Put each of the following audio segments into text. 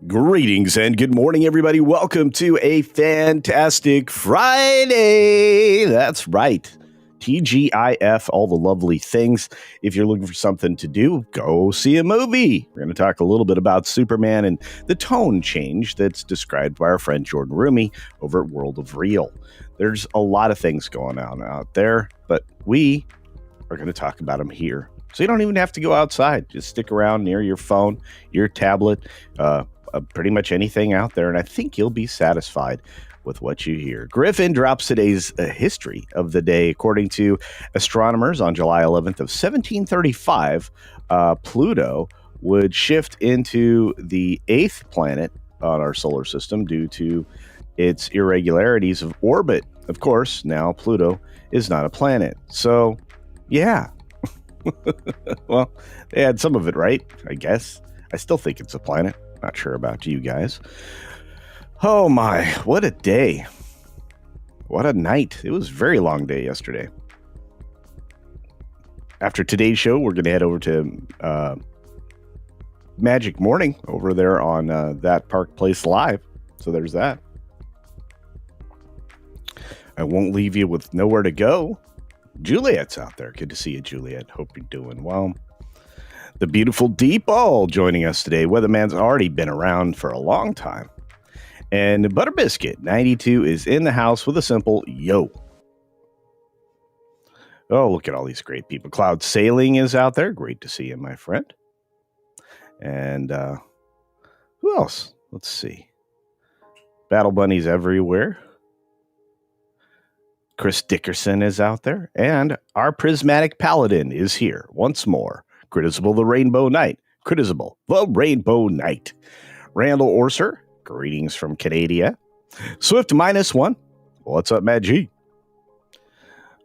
Greetings and good morning, everybody. Welcome to a fantastic Friday. That's right. TGIF, all the lovely things. If you're looking for something to do, go see a movie. We're going to talk a little bit about Superman and the tone change that's described by our friend Jordan Rumi over at World of Real. There's a lot of things going on out there, but we are going to talk about them here. So you don't even have to go outside. Just stick around near your phone, your tablet, pretty much anything out there, and I think you'll be satisfied with what you hear. Griffin drops today's history of the day. According to astronomers, on July 11th of 1735, Pluto would shift into the 8th planet on our solar system due to its irregularities of orbit. Of course, now Pluto is not a planet. So, yeah. Well, they had some of it right, I guess. I still think it's a planet. Not sure about you guys. Oh my, what a day. What a night. It was a very long day yesterday. After today's show, we're going to head over to Magic Morning over there on That Park Place Live. So there's that. I won't leave you with nowhere to go. Juliet's out there. Good to see you, Juliet. Hope you're doing well. The beautiful Deepall joining us today. Weatherman's already been around for a long time. And Butterbiscuit 92 is in the house with a simple yo. Oh, look at all these great people. Cloud Sailing is out there. Great to see you, my friend. And who else? Let's see. Battle Bunnies everywhere. Chris Dickerson is out there. And our Prismatic Paladin is here once more. Critisible the Rainbow Knight. Critisible the Rainbow Knight. Randall Orser, greetings from Canada. Swift -1. What's up, Matt G?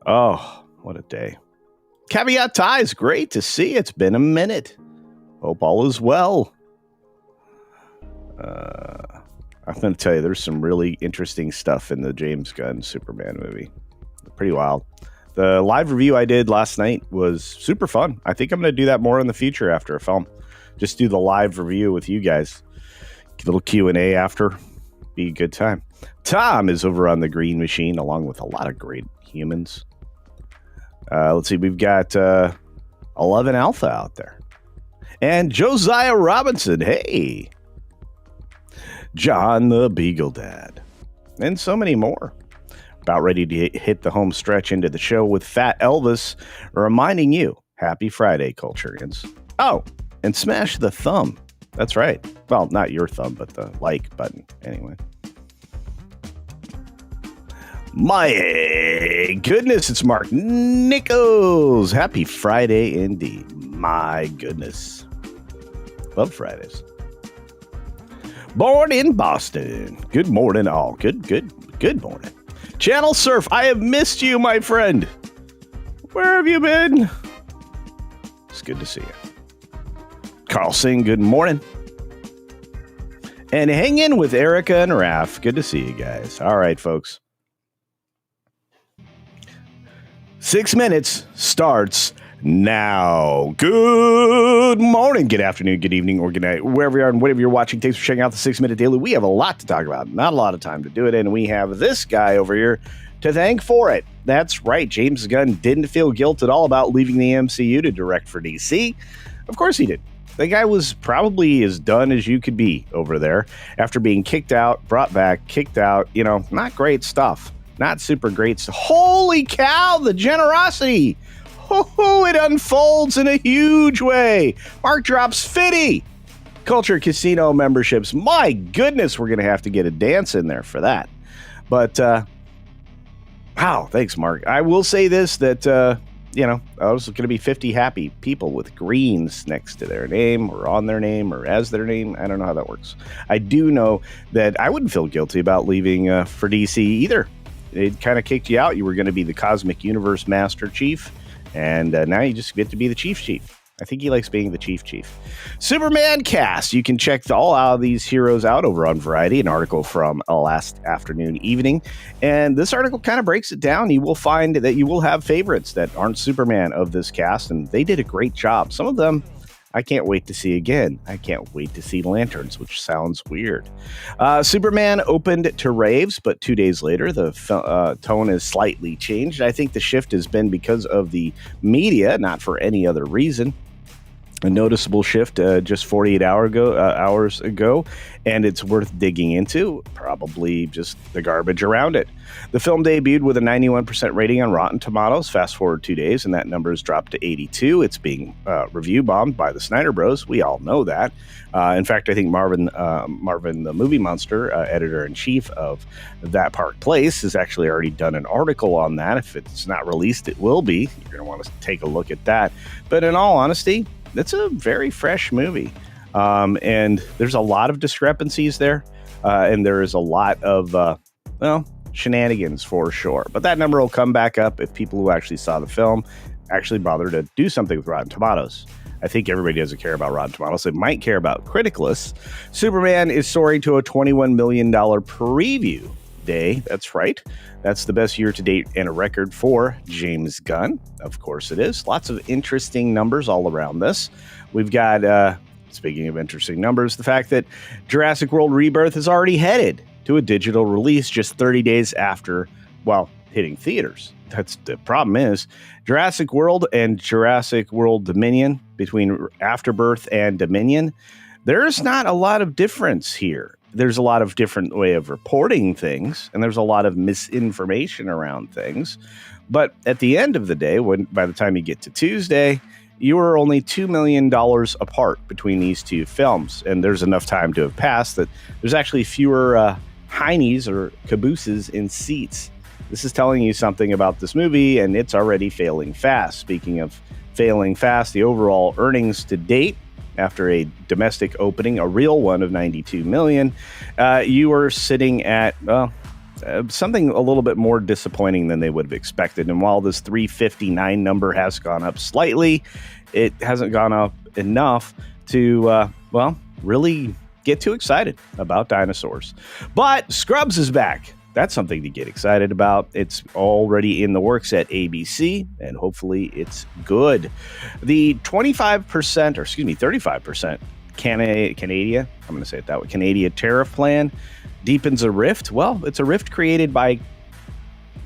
Oh, what a day. Caveat Ties, great to see. It's been a minute. Hope all is well. I'm going to tell you, there's some really interesting stuff in the James Gunn Superman movie. Pretty wild. The live review I did last night was super fun. I think I'm going to do that more in the future after a film. Just do the live review with you guys. A little Q&A after. Be a good time. Tom is over on the Green Machine along with a lot of great humans. Let's see. We've got 11 Alpha out there. And Josiah Robinson. Hey. John the Beagle Dad. And so many more. About ready to hit the home stretch into the show with Fat Elvis, reminding you, happy Friday, Culturians. Oh, and smash the thumb. That's right. Well, not your thumb, but the like button. Anyway. My goodness, it's Mark Nichols. Happy Friday indeed. My goodness. Love Fridays. Born in Boston. Good morning, all. Good morning. Channel Surf, I have missed you, my friend. Where have you been? It's good to see you. Carl Singh, good morning. And hang in with Erica and Raph. Good to see you guys. All right, folks. 6 minutes starts now. Good morning, good afternoon, good evening, or good night, wherever you are and whatever you're watching. Thanks for checking out the 6 Minute Daily. We have a lot to talk about, not a lot of time to do it, and we have this guy over here to thank for it. That's right, James Gunn didn't feel guilt at all about leaving the MCU to direct for DC. Of course he did. The guy was probably as done as you could be over there after being kicked out, brought back, kicked out, not great stuff. Not super great stuff. Holy cow, the generosity! Oh, it unfolds in a huge way. Mark drops 50 CultureCasino memberships. My goodness, we're going to have to get a dance in there for that. But, wow, thanks, Mark. I will say this, that, I was going to be 50 happy people with greens next to their name or on their name or as their name. I don't know how that works. I do know that I wouldn't feel guilty about leaving for DC either. It kind of kicked you out. You were going to be the Cosmic Universe Master Chief. And now you just get to be the Chief. I think he likes being the Chief. Superman Cast. You can check all of these heroes out over on Variety, an article from last afternoon, evening. And this article kind of breaks it down. You will find that you will have favorites that aren't Superman of this cast, and they did a great job. Some of them I can't wait to see again. I can't wait to see Lanterns, which sounds weird. Superman opened to raves, but 2 days later, the tone is slightly changed. I think the shift has been because of the media, not for any other reason. A noticeable shift just 48 hours ago, and it's worth digging into, probably just the garbage around it. The film debuted with a 91% rating on Rotten Tomatoes. Fast forward 2 days, and that number has dropped to 82. It's being review bombed by the Snyder Bros. We all know that. In fact, I think Marvin, the Movie Monster, editor-in-chief of That Park Place, has actually already done an article on that. If it's not released, it will be. You're going to want to take a look at that. But in all honesty, it's a very fresh movie, and there's a lot of discrepancies there, and there is a lot of, shenanigans for sure. But that number will come back up if people who actually saw the film actually bother to do something with Rotten Tomatoes. I think everybody doesn't care about Rotten Tomatoes. They might care about Criticalist. Superman is soaring to a $21 million preview day. That's right. That's the best year to date and a record for James Gunn. Of course it is. Lots of interesting numbers all around this. We've got, speaking of interesting numbers, the fact that Jurassic World Rebirth is already headed to a digital release just 30 days after, hitting theaters. That's the problem is Jurassic World and Jurassic World Dominion, between Afterbirth and Dominion, there's not a lot of difference here. There's a lot of different way of reporting things, and there's a lot of misinformation around things. But at the end of the day, by the time you get to Tuesday, you are only $2 million apart between these two films. And there's enough time to have passed that there's actually fewer heinies or cabooses in seats. This is telling you something about this movie, and it's already failing fast. Speaking of failing fast, the overall earnings to date, after a domestic opening, a real one of $92 million, you are sitting at something a little bit more disappointing than they would have expected. And while this 359 number has gone up slightly, it hasn't gone up enough to, really get too excited about dinosaurs. But Scrubs is back. That's something to get excited about. It's already in the works at ABC, and hopefully it's good. The 35% Canadian, I'm going to say it that way, Canadian tariff plan deepens a rift. Well, it's a rift created by,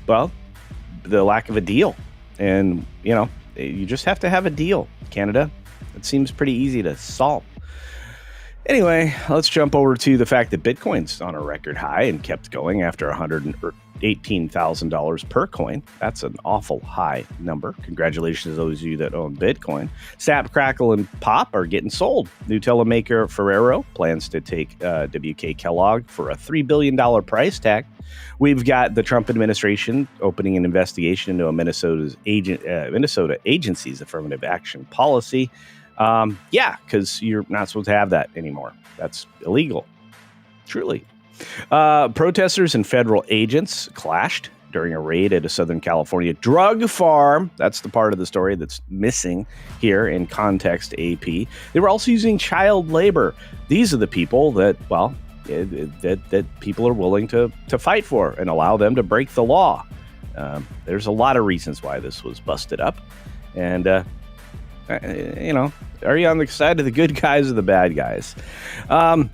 the lack of a deal. And, you just have to have a deal, Canada. It seems pretty easy to solve. Anyway, let's jump over to the fact that Bitcoin's on a record high and kept going after $118,000 per coin. That's an awful high number. Congratulations to those of you that own Bitcoin. Snap, Crackle, and Pop are getting sold. Nutella maker Ferrero plans to take WK Kellogg for a $3 billion price tag. We've got the Trump administration opening an investigation into a Minnesota agency's affirmative action policy. Because you're not supposed to have that anymore. That's illegal. Truly. Protesters and federal agents clashed during a raid at a Southern California drug farm. That's the part of the story that's missing here in context AP. They were also using child labor. These are the people that, that people are willing to fight for and allow them to break the law. There's a lot of reasons why this was busted up. And, are you on the side of the good guys or the bad guys? A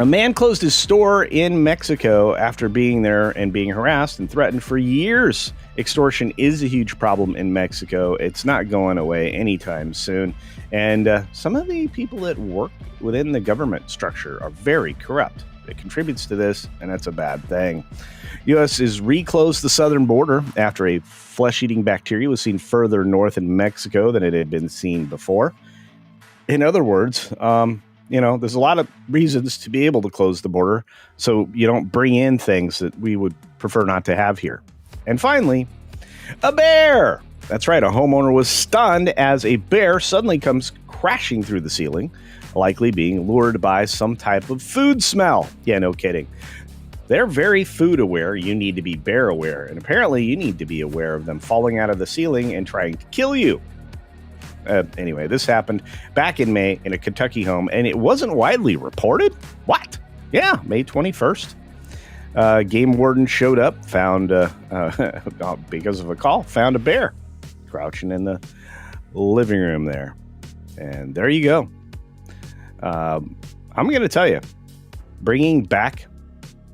man closed his store in Mexico after being there and being harassed and threatened for years. Extortion is a huge problem in Mexico. It's not going away anytime soon. And some of the people that work within the government structure are very corrupt. It contributes to this, and that's a bad thing. U.S. has reclosed the southern border after a flesh-eating bacteria was seen further north in Mexico than it had been seen before. In other words, there's a lot of reasons to be able to close the border so you don't bring in things that we would prefer not to have here. And finally, a bear. That's right. A homeowner was stunned as a bear suddenly comes crashing through the ceiling, likely being lured by some type of food smell. Yeah, no kidding. They're very food aware. You need to be bear aware. And apparently you need to be aware of them falling out of the ceiling and trying to kill you. Anyway, this happened back in May in a Kentucky home, and it wasn't widely reported. What? Yeah, May 21st. Game warden showed up, found, because of a call, found a bear crouching in the living room there. And there you go. I'm going to tell you, bringing back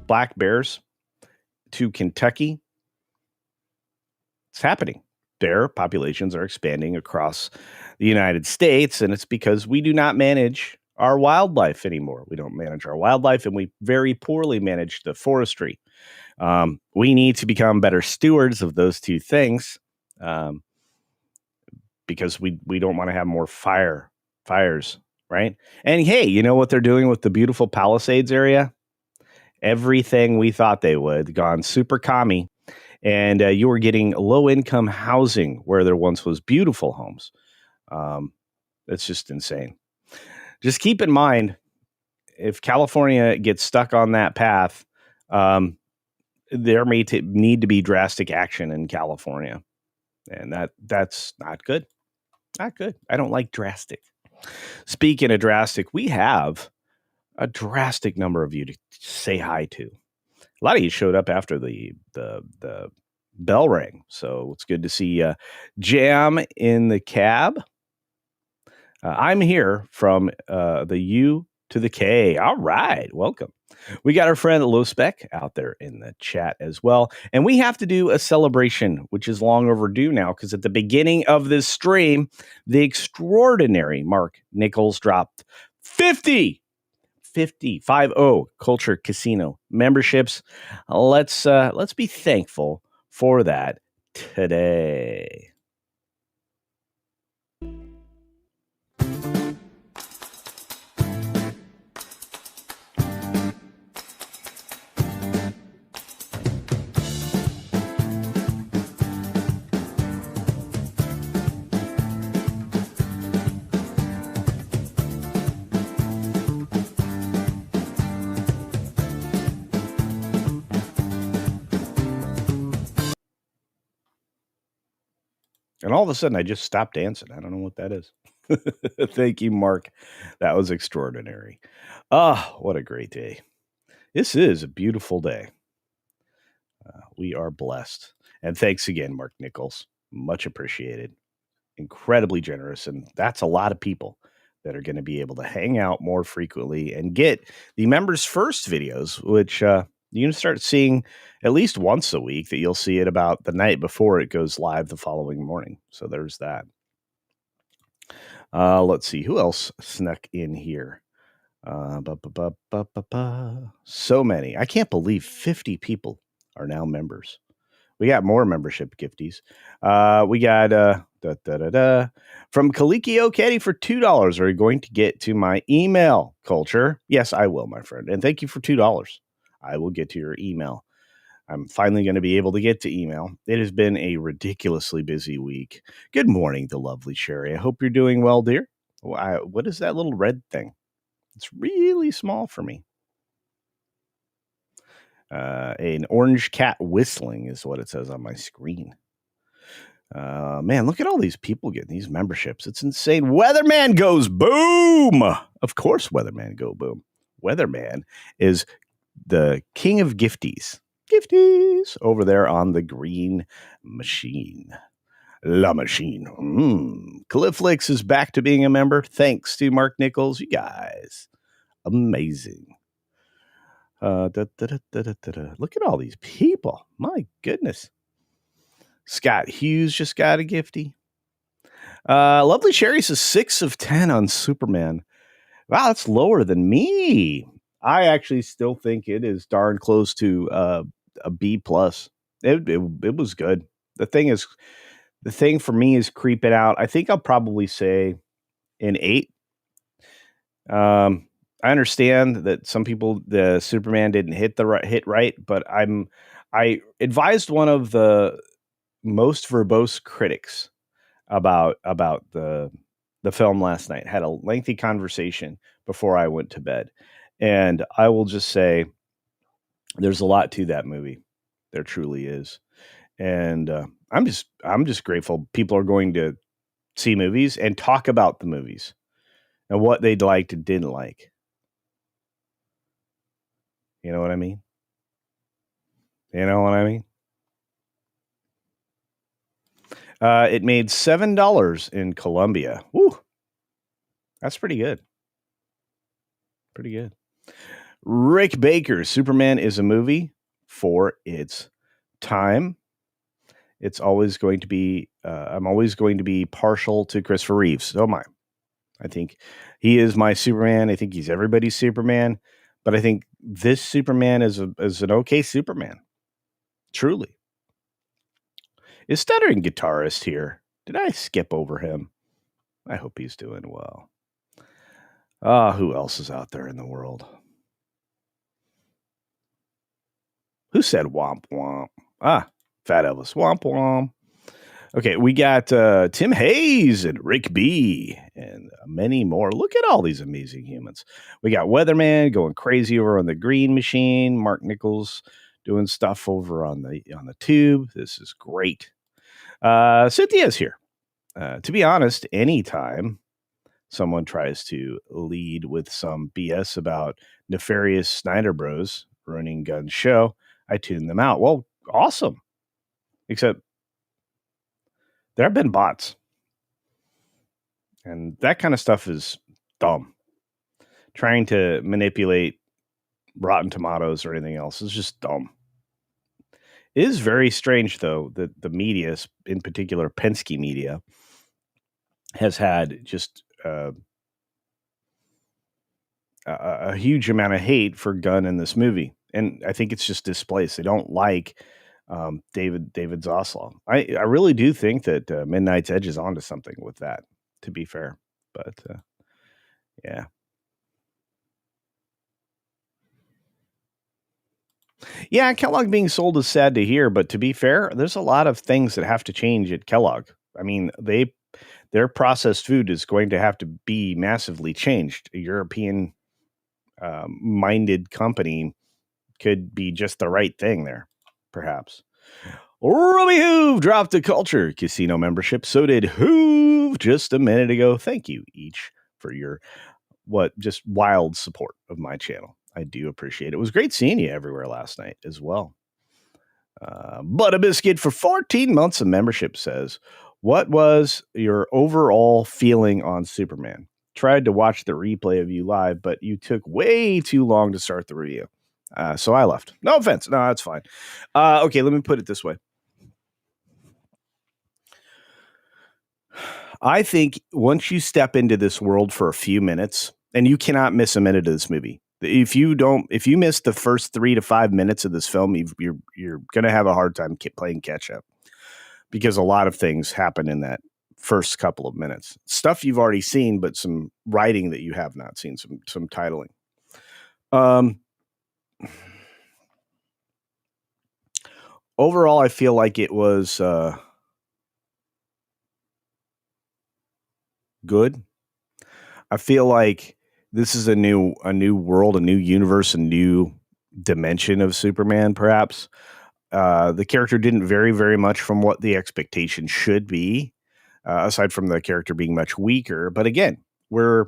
black bears to Kentucky, it's happening. Bear populations are expanding across the United States, and it's because we do not manage our wildlife anymore. We don't manage our wildlife, and we very poorly manage the forestry. We need to become better stewards of those two things, because we don't want to have more fires, right? And hey, you know what they're doing with the beautiful Palisades area? Everything we thought they would, gone super commie. And you were getting low-income housing where there once was beautiful homes. It's just insane. Just keep in mind, if California gets stuck on that path, there may need to be drastic action in California. And that's not good. Not good. I don't like drastic. Speaking of drastic, we have a drastic number of you to say hi to. A lot of you showed up after the bell rang, so it's good to see Jam in the cab. I'm here from the U to the K. All right, welcome. We got our friend Low Spec out there in the chat as well, and we have to do a celebration, which is long overdue now, because at the beginning of this stream, the extraordinary Mark Nichols dropped 50 CultureCasino memberships. Let's be thankful for that today. And all of a sudden, I just stopped dancing. I don't know what that is. Thank you, Mark. That was extraordinary. What a great day. This is a beautiful day. We are blessed. And thanks again, Mark Nichols. Much appreciated. Incredibly generous. And that's a lot of people that are going to be able to hang out more frequently and get the members first videos, which you're going to start seeing at least once a week. That you'll see it about the night before it goes live the following morning. So there's that. Let's see who else snuck in here. So many. I can't believe 50 people are now members. We got more membership gifties. We got from Kalikio Caddy for $2. Are you going to get to my email, Culture? Yes, I will, my friend. And thank you for $2. I will get to your email. I'm finally going to be able to get to email. It has been a ridiculously busy week. Good morning, the lovely Sherry. I hope you're doing well, dear. What is that little red thing? It's really small for me. An orange cat whistling is what it says on my screen. Man, look at all these people getting these memberships. It's insane. Weatherman goes boom. Of course, Weatherman go boom. Weatherman is the king of gifties. Gifties over there on the green machine. La Machine. Clifflix is back to being a member. Thanks to Mark Nichols. You guys, amazing. Look at all these people. My goodness. Scott Hughes just got a gifty. Lovely Sherry says 6 of 10 on Superman. Wow, that's lower than me. I actually still think it is darn close to a B plus. It was good. The thing for me is creeping out. I think I'll probably say an 8. I understand that some people, the Superman didn't hit right, but I advised one of the most verbose critics about the film last night. Had a lengthy conversation before I went to bed, and I will just say there's a lot to that movie. There truly is, and I'm just grateful people are going to see movies and talk about the movies and what they liked and didn't like. You know what I mean? You know what I mean? It made $7 in Colombia. Woo! That's pretty good. Pretty good. Rick Baker, Superman is a movie for its time. It's always going to be, I'm always going to be partial to Christopher Reeves. So am I. I think he is my Superman. I think he's everybody's Superman. But I think this Superman is an okay Superman. Truly. Is stuttering guitarist here? Did I skip over him? I hope he's doing well. Who else is out there in the world? Who said womp womp? Fat Elvis. Womp womp. Okay, we got Tim Hayes and Rick B and many more. Look at all these amazing humans. We got Weatherman going crazy over on the Green Machine. Mark Nichols doing stuff over on the tube. This is great. Cynthia's here. To be honest, anytime someone tries to lead with some BS about nefarious Snyder Bros ruining Gunn's show, I tune them out. Well, awesome. Except there have been bots. And that kind of stuff is dumb. Trying to manipulate Rotten Tomatoes or anything else is just dumb. It is very strange, though, that the media, in particular Penske media, has had just a huge amount of hate for Gunn in this movie. And I think it's just displaced. They don't like David Zaslav. I really do think that Midnight's Edge is onto something with that, to be fair. But yeah. Yeah, Kellogg being sold is sad to hear, but to be fair, there's a lot of things that have to change at Kellogg. I mean, their processed food is going to have to be massively changed. A European minded company could be just the right thing there, perhaps. Robbie Hoove dropped a Culture Casino membership. So did Hoove just a minute ago. Thank you each for your just wild support of my channel. I do appreciate it. It was great seeing you everywhere last night as well. Butter Biscuit for 14 months of membership says, what was your overall feeling on Superman? Tried to watch the replay of you live, but you took way too long to start the review. So I left. No offense. No, that's fine. Okay, let me put it this way. I think once you step into this world for a few minutes, and you cannot miss a minute of this movie. If you miss the first 3 to 5 minutes of this film, you're going to have a hard time playing catch up, because a lot of things happen in that first couple of minutes. Stuff you've already seen, but some writing that you have not seen, some titling. Overall, I feel like it was good. I feel like this is a new world, a new universe, a new dimension of Superman, perhaps. The character didn't vary very much from what the expectation should be, aside from the character being much weaker. But again, we're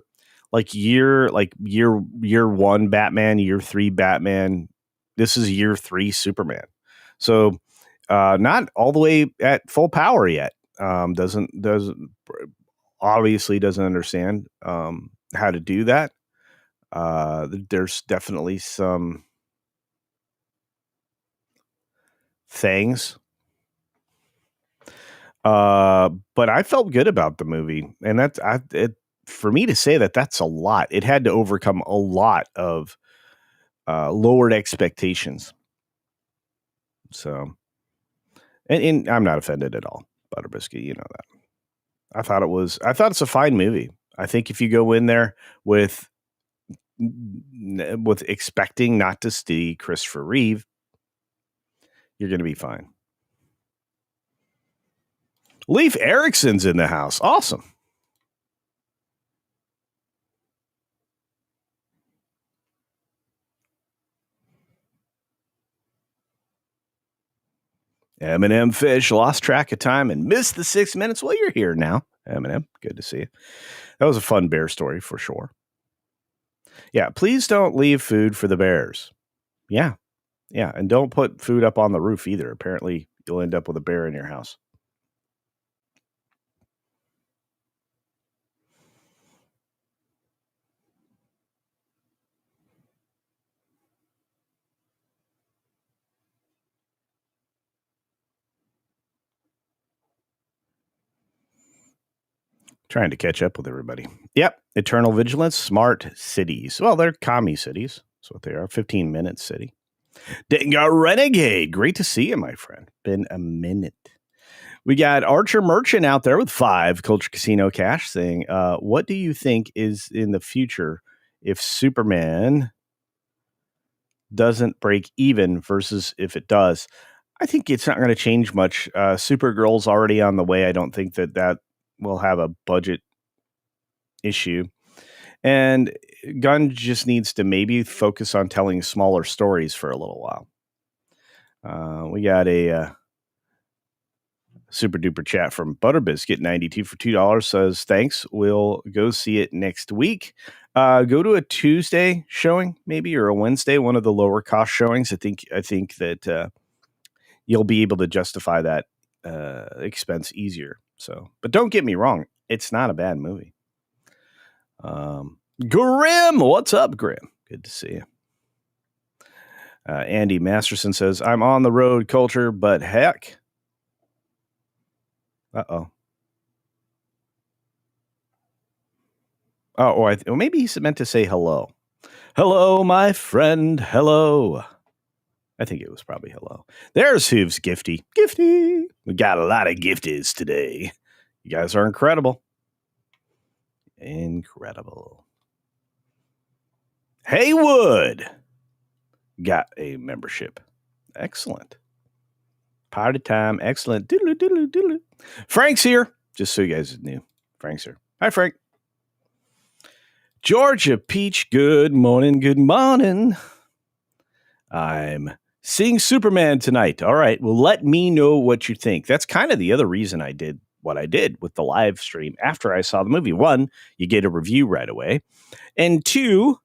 like year one Batman, year 3 Batman. This is year 3 Superman. So not all the way at full power yet. Doesn't obviously doesn't understand how to do that. There's definitely some things. But I felt good about the movie, and for me to say that's a lot. It had to overcome a lot of lowered expectations. So, and I'm not offended at all, Butterbiscuit. You know that. I thought it's a fine movie. I think if you go in there with expecting not to see Christopher Reeve, you're going to be fine. Leif Erickson's in the house. Awesome. Eminem Fish lost track of time and missed the 6 minutes. Well, you're here now, Eminem. Good to see you. That was a fun bear story for sure. Yeah, please don't leave food for the bears. Yeah, and don't put food up on the roof either. Apparently, you'll end up with a bear in your house. Trying to catch up with everybody. Yep. Eternal Vigilance, Smart Cities. Well, they're commie cities. That's what they are. 15-minute city. Dengar Renegade. Great to see you, my friend. Been a minute. We got Archer Merchant out there with 5 Culture Casino cash saying, what do you think is in the future if Superman doesn't break even versus if it does? I think it's not going to change much. Supergirl's already on the way. I don't think that will have a budget issue. And Gunn just needs to maybe focus on telling smaller stories for a little while. We got a super duper chat from Butterbiscuit 92 for $2 says, thanks. We'll go see it next week. Go to a Tuesday showing maybe, or a Wednesday, one of the lower cost showings. I think that you'll be able to justify that expense easier. So, but don't get me wrong. It's not a bad movie. Grim, what's up, Grim? Good to see you. Andy Masterson says, I'm on the road, Culture, but heck. Uh-oh. Oh, maybe he meant to say hello. Hello, my friend. Hello. I think it was probably hello. There's Hooves Gifty. Gifty. We got a lot of gifties today. You guys are incredible. Incredible. Haywood got a membership. Excellent. Party time. Excellent. Doodle, doodle, doodle. Frank's here. Just so you guys knew. Frank's here. Hi, Frank. Georgia Peach. Good morning. Good morning. I'm seeing Superman tonight. All right. Well, let me know what you think. That's kind of the other reason I did what I did with the live stream after I saw the movie. 1, you get a review right away. And 2,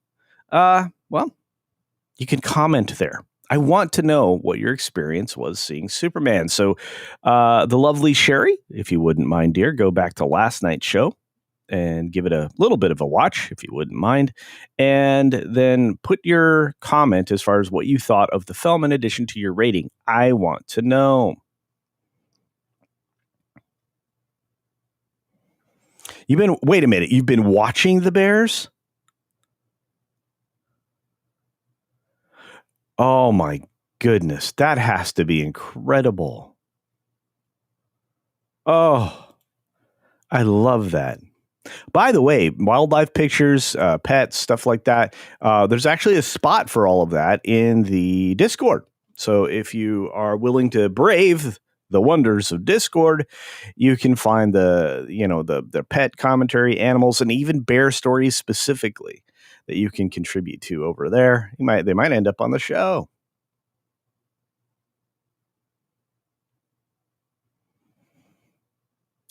well, you can comment there. I want to know what your experience was seeing Superman. So the lovely Sherry, if you wouldn't mind, dear, go back to last night's show and give it a little bit of a watch, if you wouldn't mind. And then put your comment as far as what you thought of the film in addition to your rating. I want to know. Wait a minute. You've been watching the Bears? Oh my goodness. That has to be incredible. Oh, I love that. By the way, wildlife pictures, pets, stuff like that. There's actually a spot for all of that in the Discord. So if you are willing to brave the wonders of Discord, you can find the pet commentary, animals, and even bear stories specifically that you can contribute to over there. They might end up on the show.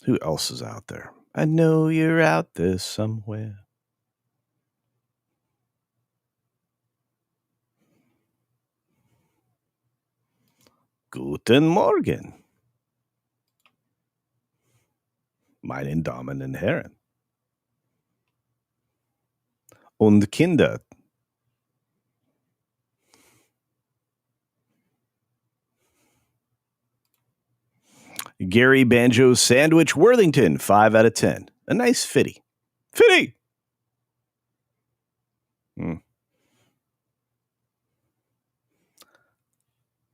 Who else is out there? I know you're out there somewhere. Guten Morgen. Meine Damen und Herren. Und Kinder. Gary Banjo Sandwich Worthington, 5 out of 10. A nice fitty. Fitty!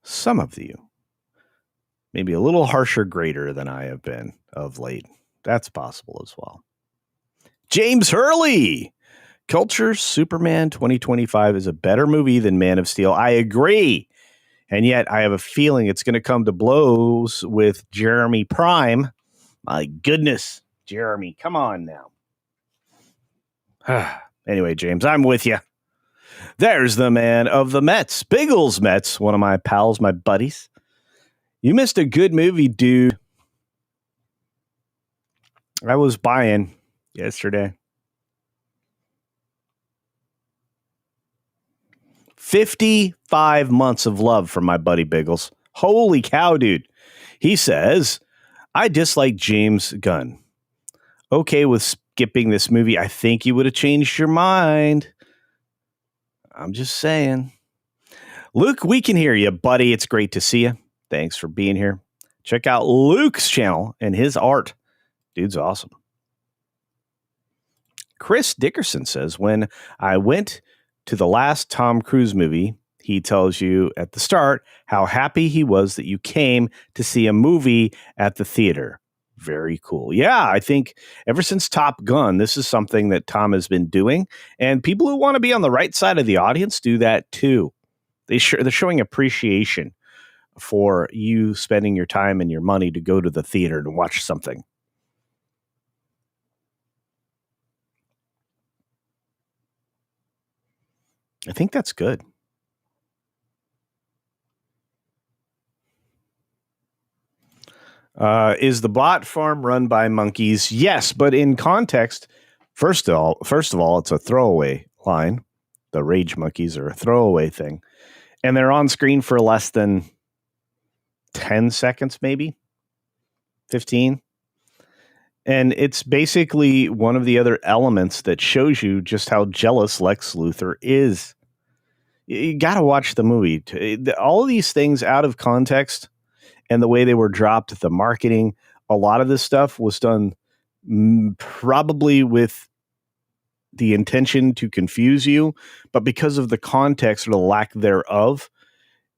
Some of you, maybe a little harsher grader than I have been of late. That's possible as well. James Hurley! Culture Superman 2025 is a better movie than Man of Steel. I agree. And yet I have a feeling it's going to come to blows with Jeremy Prime. My goodness, Jeremy, come on now. Anyway, James, I'm with you. There's the man of the Mets, Biggles Mets, one of my pals, my buddies. You missed a good movie, dude. I was buying yesterday. 55 months of love from my buddy Biggles. Holy cow, dude. He says, I dislike James Gunn. Okay with skipping this movie. I think you would have changed your mind. I'm just saying. Luke, we can hear you, buddy. It's great to see you. Thanks for being here. Check out Luke's channel and his art. Dude's awesome. Chris Dickerson says, when I went to the last Tom Cruise movie, he tells you at the start how happy he was that you came to see a movie at the theater. Very cool. Yeah, I think ever since Top Gun, this is something that Tom has been doing. And people who want to be on the right side of the audience do that too. They're showing appreciation for you spending your time and your money to go to the theater to watch something. I think that's good. Is the bot farm run by monkeys? Yes, but in context, first of all, it's a throwaway line. The rage monkeys are a throwaway thing, and they're on screen for less than 10 seconds, maybe 15. And it's basically one of the other elements that shows you just how jealous Lex Luthor is. You got to watch the movie. All of these things out of context and the way they were dropped, the marketing, a lot of this stuff was done probably with the intention to confuse you, but because of the context or the lack thereof,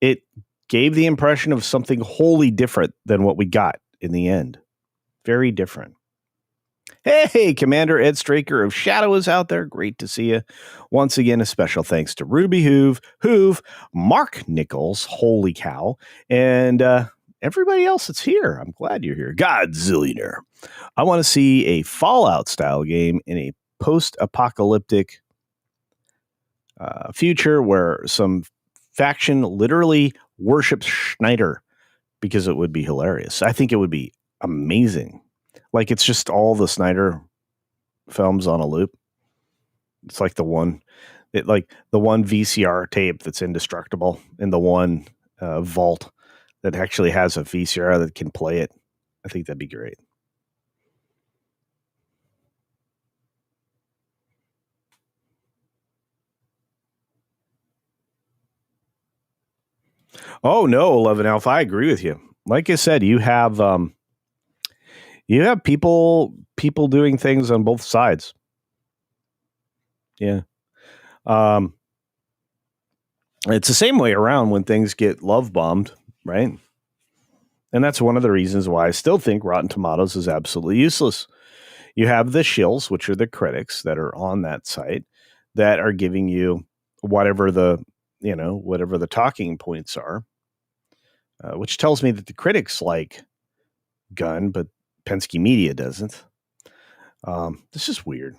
it gave the impression of something wholly different than what we got in the end. Very different. Hey, Commander Ed Straker of Shadow is out there. Great to see you. Once again, a special thanks to Ruby Hoove, Mark Nichols, holy cow, and everybody else that's here. I'm glad you're here. Godzillionaire. I want to see a Fallout-style game in a post-apocalyptic future where some faction literally worships Schneider because it would be hilarious. I think it would be amazing. Like, it's just all the Snyder films on a loop. It's like the one VCR tape that's indestructible in the one vault that actually has a VCR that can play it. I think that'd be great. Oh no, 11 Alpha, I agree with you. Like I said, you have people doing things on both sides. Yeah. It's the same way around when things get love bombed, right? And that's one of the reasons why I still think Rotten Tomatoes is absolutely useless. You have the shills, which are the critics that are on that site that are giving you whatever the talking points are, which tells me that the critics like Gunn, but Penske Media doesn't. This is weird.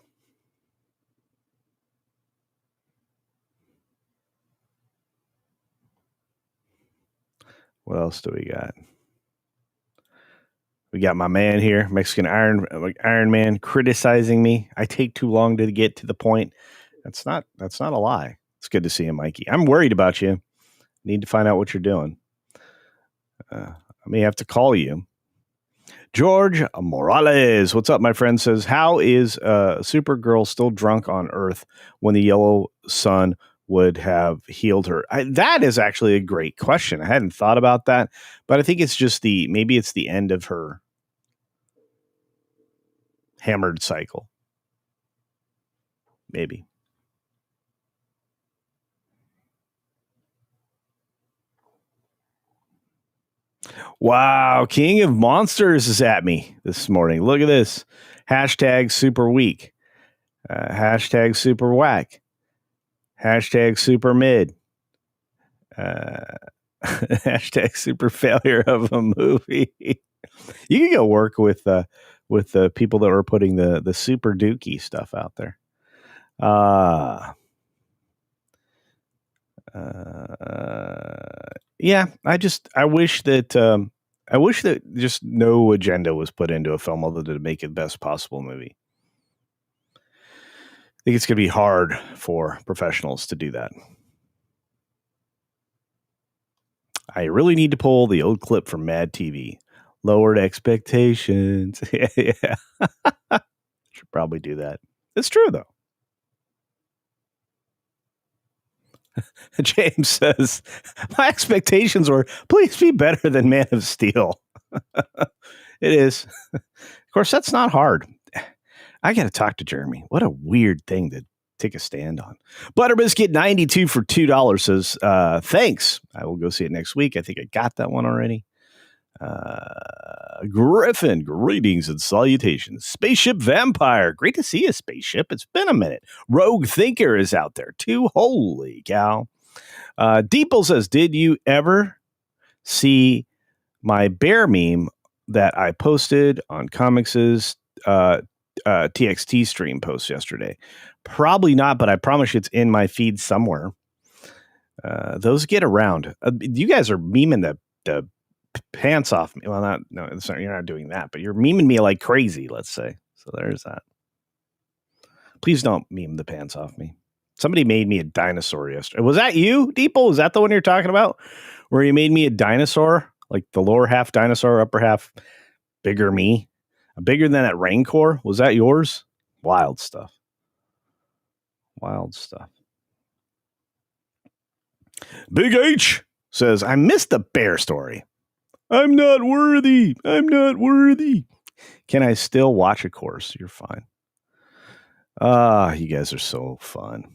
What else do we got? We got my man here, Mexican Iron Man, criticizing me. I take too long to get to the point. That's not a lie. It's good to see you, Mikey. I'm worried about you. Need to find out what you're doing. I may have to call you. George Morales, what's up, my friend? Says, how is Supergirl still drunk on Earth when the yellow sun would have healed her? That is actually a great question. I hadn't thought about that, but I think it's just maybe it's the end of her hammered cycle. Maybe. Wow, King of Monsters is at me this morning. Look at this. Hashtag super weak. Hashtag super whack. Hashtag super mid. Hashtag super failure of a movie. You can go work with the people that were putting the super dookie stuff out there. Yeah, I wish that just no agenda was put into a film other than to make it the best possible movie. I think it's going to be hard for professionals to do that. I really need to pull the old clip from Mad TV. Lowered expectations. Yeah. Should probably do that. It's true, though. James says, my expectations were, please be better than Man of Steel. It is. Of course, that's not hard. I got to talk to Jeremy. What a weird thing to take a stand on. Butterbiscuit 92 for $2 says, thanks. I will go see it next week. I think I got that one already. Griffin, greetings and salutations. Spaceship Vampire, great to see you, Spaceship. It's been a minute. Rogue Thinker is out there too. Holy cow. Deeple says, did you ever see my bear meme that I posted on Comics's TXT stream post yesterday? Probably not, but I promise you it's in my feed somewhere. Those get around. You guys are memeing the pants off me. Well, you're not doing that, but you're memeing me like crazy, let's say. So there's that. Please don't meme the pants off me. Somebody made me a dinosaur yesterday. Was that you, Deeple? Was that the one you're talking about? Where you made me a dinosaur? Like the lower half dinosaur, upper half bigger me? Bigger than that Rancor? Was that yours? Wild stuff. Wild stuff. Big H says, I missed the bear story. I'm not worthy. I'm not worthy. Can I still watch a course? You're fine. You guys are so fun.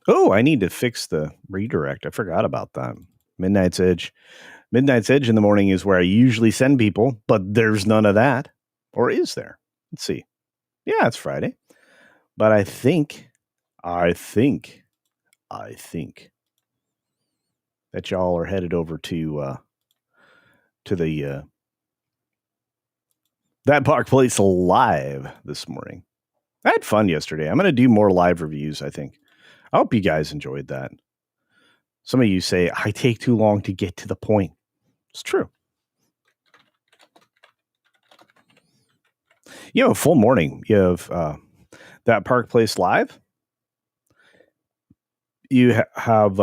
Oh, I need to fix the redirect. I forgot about that. Midnight's Edge. Midnight's Edge in the morning is where I usually send people, but there's none of that. Or is there? Let's see. Yeah, it's Friday. But I think that y'all are headed over to the That Park Place live this morning. I had fun yesterday. I'm going to do more live reviews, I think. I hope you guys enjoyed that. Some of you say, I take too long to get to the point. It's true. You have a full morning. You have That Park Place live. You have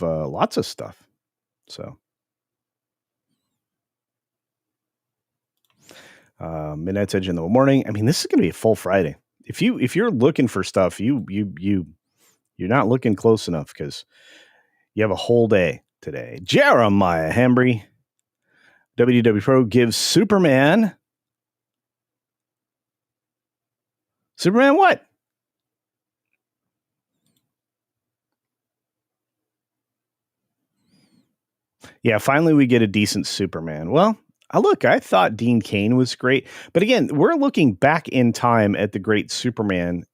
lots of stuff. So Midnight's Edge in the morning. I mean, this is going to be a full Friday. If you're looking for stuff, you're not looking close enough because you have a whole day today. Jeremiah Hembry, WDW Pro gives Superman what? Yeah, finally we get a decent Superman. Well, I thought Dean Cain was great. But again, we're looking back in time at the great Superman.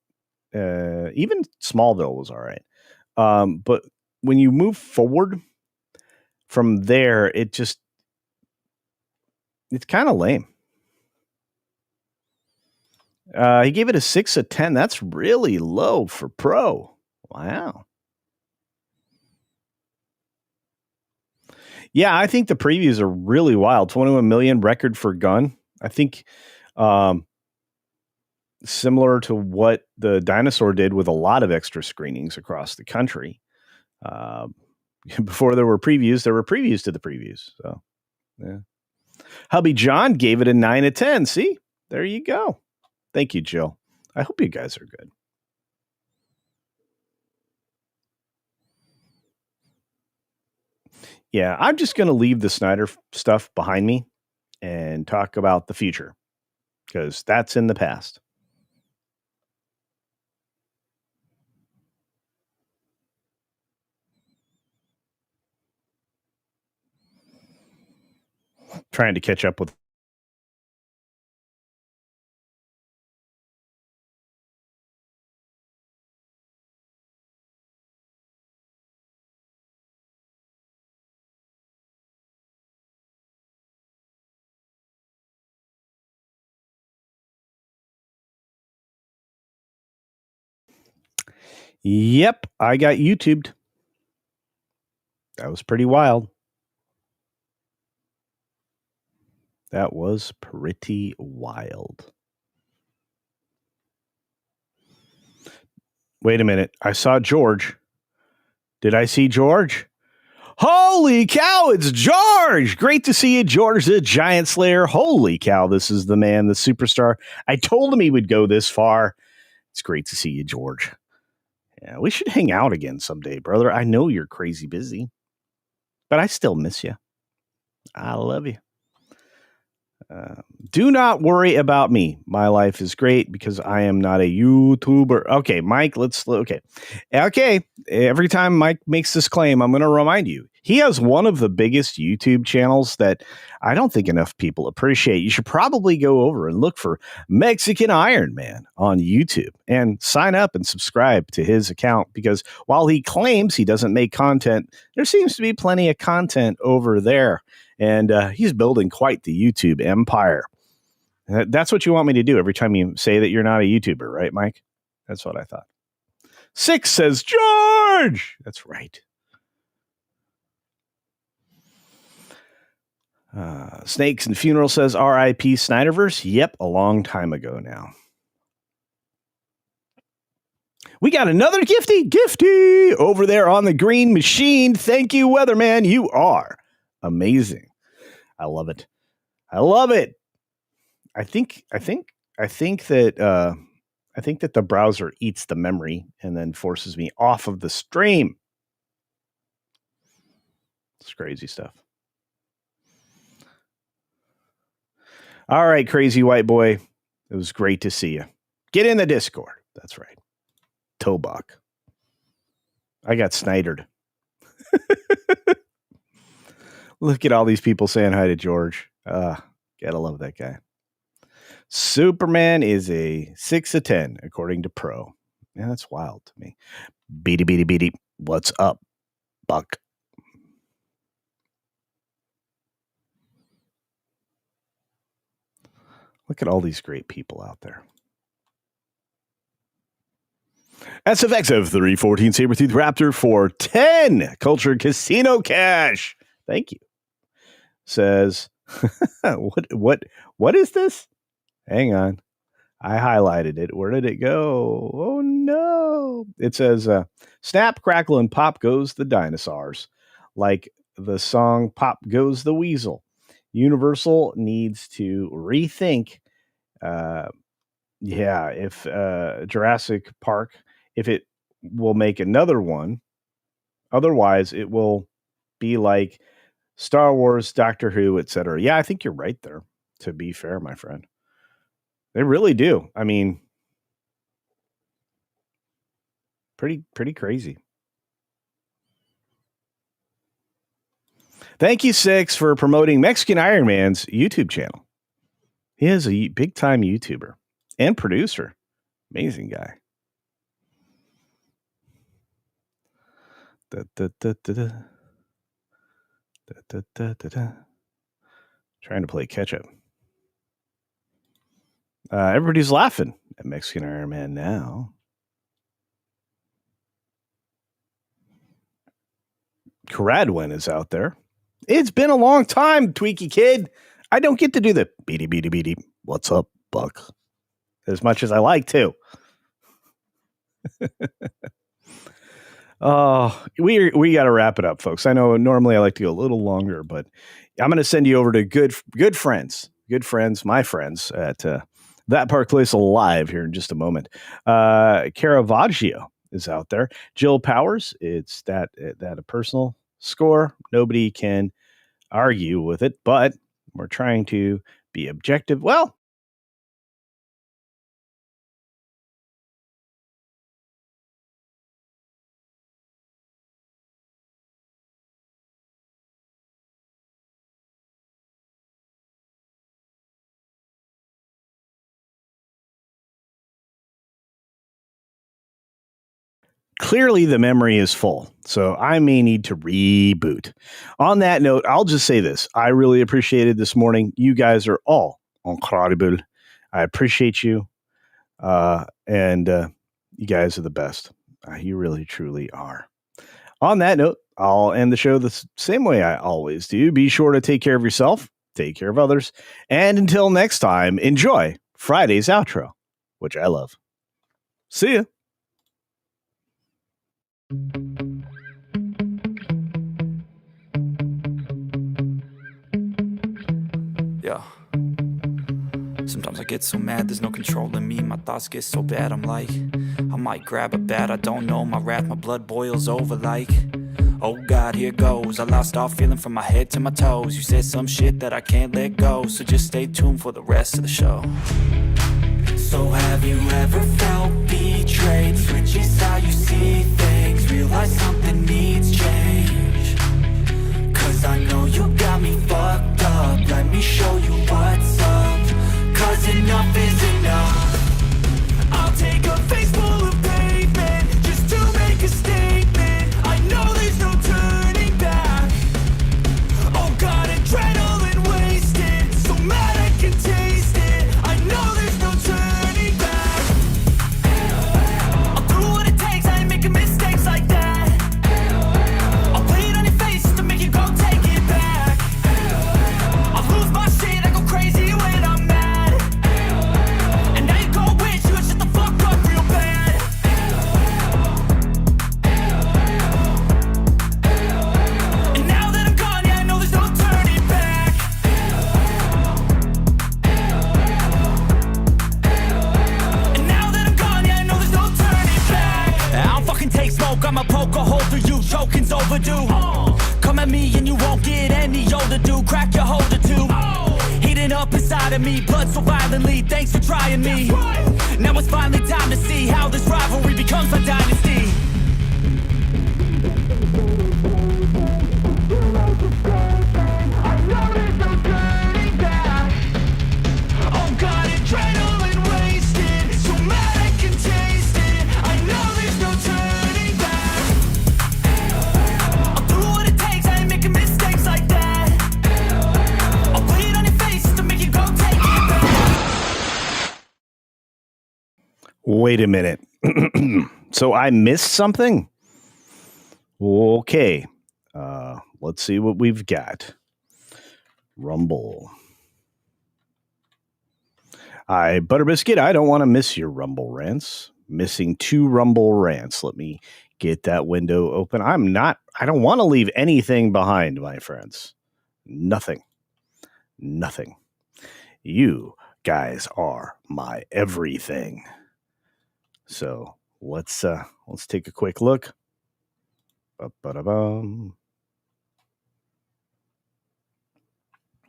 Even Smallville was all right. But when you move forward from there, it's kind of lame. He gave it a 6 of 10. That's really low for Pro. Wow. Yeah, I think the previews are really wild. 21 million record for Gunn. I think similar to what the Dinosaur did with a lot of extra screenings across the country. Before there were previews to the previews. So, yeah. Hubby John gave it a 9 of 10. See? There you go. Thank you, Jill. I hope you guys are good. Yeah, I'm just going to leave the Snyder stuff behind me and talk about the future because that's in the past. Trying to catch up with. Yep, I got YouTubed. That was pretty wild. That was pretty wild. Wait a minute. I saw George. Did I see George? Holy cow, it's George! Great to see you, George, the Giant Slayer. Holy cow, this is the man, the superstar. I told him he would go this far. It's great to see you, George. Yeah, we should hang out again someday, brother. I know you're crazy busy, but I still miss you. I love you. Do not worry about me. My life is great because I am not a YouTuber. Okay, Mike, okay. Every time Mike makes this claim, I'm going to remind you, he has one of the biggest YouTube channels that I don't think enough people appreciate. You should probably go over and look for Mexican Iron Man on YouTube and sign up and subscribe to his account, because while he claims he doesn't make content, there seems to be plenty of content over there. And he's building quite the YouTube empire. That's what you want me to do every time you say that you're not a YouTuber, right, Mike? That's what I thought. 6 says, George! That's right. Snakes and Funeral says, R.I.P. Snyderverse. Yep, a long time ago now. We got another gifty over there on the green machine. Thank you, Weatherman. You are amazing. I love it. I think that the browser eats the memory and then forces me off of the stream. It's crazy stuff. All right, crazy white boy. It was great to see you. Get in the Discord. That's right. Tobak. I got Snydered. Look at all these people saying hi to George. Gotta love that guy. Superman is a 6 of 10, according to Pro. Yeah, that's wild to me. Beady. What's up, Buck? Look at all these great people out there. SFX of 314 Sabertooth Raptor for 10 Culture Casino Cash. Thank you. Says, what is this? Hang on. I highlighted it. Where did it go? Oh, no. It says, snap, crackle, and pop goes the dinosaurs. Like the song Pop Goes the Weasel. Universal needs to rethink, if Jurassic Park, if it will make another one. Otherwise, it will be like Star Wars, Doctor Who, etc. Yeah, I think you're right there, to be fair, my friend. They really do. I mean, pretty crazy. Thank you, 6, for promoting Mexican Iron Man's YouTube channel. He is a big-time YouTuber and producer. Amazing guy. Trying to play catch-up. Everybody's laughing at Mexican Iron Man now. Caradwin is out there. It's been a long time, Tweaky Kid. I don't get to do the beady. What's up, Buck? As much as I like to. We got to wrap it up, folks. I know normally I like to go a little longer, but I'm going to send you over to good friends, my friends at That Park Place Alive here in just a moment. Caravaggio is out there. Jill Powers, it's that a personal score. Nobody can argue with it, but we're trying to be objective. Well, clearly the memory is full, so I may need to reboot. On that note, I'll just say this. I really appreciated this morning. You guys are all incredible. I appreciate you. And you guys are the best. You really, truly are. On that note, I'll end the show the same way I always do. Be sure to take care of yourself, take care of others, and until next time, enjoy Friday's outro, which I love. See ya. Yeah. Sometimes I get so mad, there's no controlling me. My thoughts get so bad, I'm like, I might grab a bat, I don't know. My wrath, my blood boils over like, Oh God, here goes. I lost all feeling from my head to my toes. You said some shit that I can't let go, so just stay tuned for the rest of the show. So have you ever felt betrayed? Switches how you see things, realize something needs change. Cause I know you got me fucked up, let me show you what's up. Cause enough is enough. I'll take a face full of pavement just to make a statement. I know there's no turning back. Oh God, adrenaline wasted, so mad I can taste it. I know there's no turning back. I'll do what it takes, I ain't making mistakes like that. I'll play it on your face to make you go take it back. I'll lose my shit, I go crazy when I'm mad. And now you go wish you would shut the fuck up real bad. And now that I'm gone, yeah, I know there's no turning back. And now that I'm gone, yeah, I know there's no turning back. I don't fucking take smoke, I'ma poke a hole through you, choking's overdue. Come at me and you won't get any older, dude, crack your holder too. Heating up inside of me, blood so violently, thanks for trying me. Now it's finally time to see how this rivalry becomes a dynasty. Oh God, adrenaline wasted, so mad I can taste it. I know there's no turning back. I'll do what it takes, I ain't making mistakes like that. I'll play it on your face to make you go take it back. Wait a minute. So I missed something? Okay. Let's see what we've got. Rumble. Butterbiscuit, I don't want to miss your Rumble rants. Missing 2 Rumble rants. Let me get that window open. I don't want to leave anything behind, my friends. Nothing. You guys are my everything. So let's take a quick look. Ba-ba-da-bum.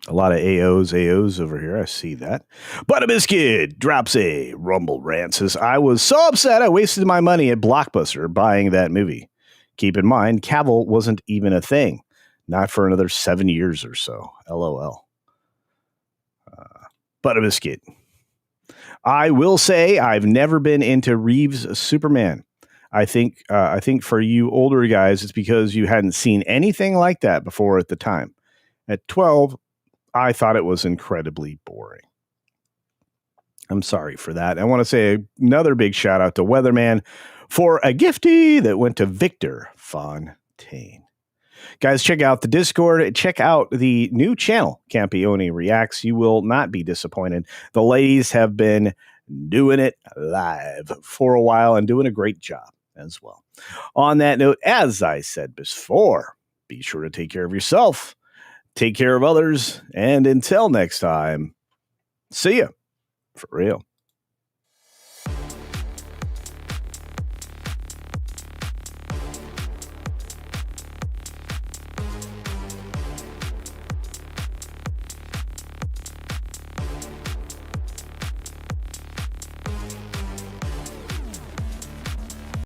A lot of AOs over here. I see that. Butterbiscuit drops a Rumble rant. Says, I was so upset I wasted my money at Blockbuster buying that movie. Keep in mind, Cavill wasn't even a thing. Not for another 7 years or so. LOL. Butterbiscuit. I will say I've never been into Reeves' Superman. I think for you older guys, it's because you hadn't seen anything like that before at the time. At 12, I thought it was incredibly boring. I'm sorry for that. I want to say another big shout out to Weatherman for a gifty that went to Victor Fontaine. Guys, check out the Discord. Check out the new channel, Campione Reacts. You will not be disappointed. The ladies have been doing it live for a while and doing a great job as well. On that note, as I said before, be sure to take care of yourself, take care of others, and until next time, see ya for real.